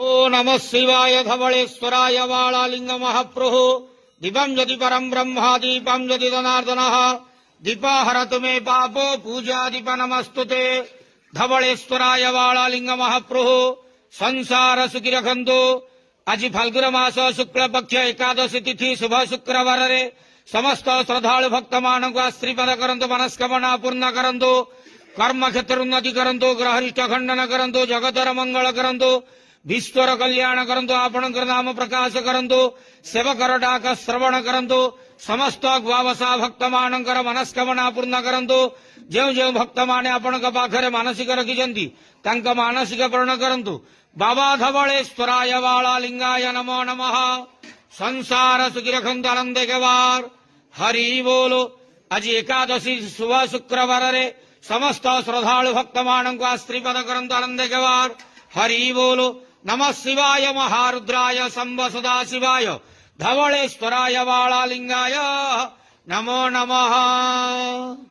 ओ नमः शिवाय धवलेश्वराय वालालिंग महाप्रभु दीपं ज्योति परम ब्रह्मा दीपं ज्योति जनार्दनः दीपाहरतु मे पापो पूजा दीप नमस्तुते धवलेश्वराय वालालिंग महाप्रभु संसार सुखी रखंतु आज फाल्गुन मास शुक्ल पक्ष एकादशी तिथि शुभ शुक्रवार रे समस्त श्रद्धालु भक्त मान को आशीर्वाद करंतु मनस्कामना पूर्ण करंतु कर्म क्षेत्र उन्नति करंतु ग्रहरिष्ठ खंडन करंतु जगतर मंगल करंतु विश्वर कल्याण करंतु आपणकर नाम प्रकाश करंतु सेवकर डाक श्रवण करंतु समस्त ग्वावसा भक्त मानकर मनस्कामना पूर्ण करंतु जो जो भक्त माने आपणक पाखरे मानसिक रखिजंती तांका मानसिक पूर्ण करंतु बाबा धवलेश्वराय वालालिंगाय नमो नमः संसार सुखी रखंतु आनंद केवार हरि बोलो आज एकादशी शुभ शुक्रवार रे समस्त श्रद्धालु भक्त मान को आशीर्वाद करंतु आनंद केवार हरि बोलो नमः शिवाय महारुद्राय शंभ सदाशिवाय धवलेश्वराय वालालिंगाय नमो नमः।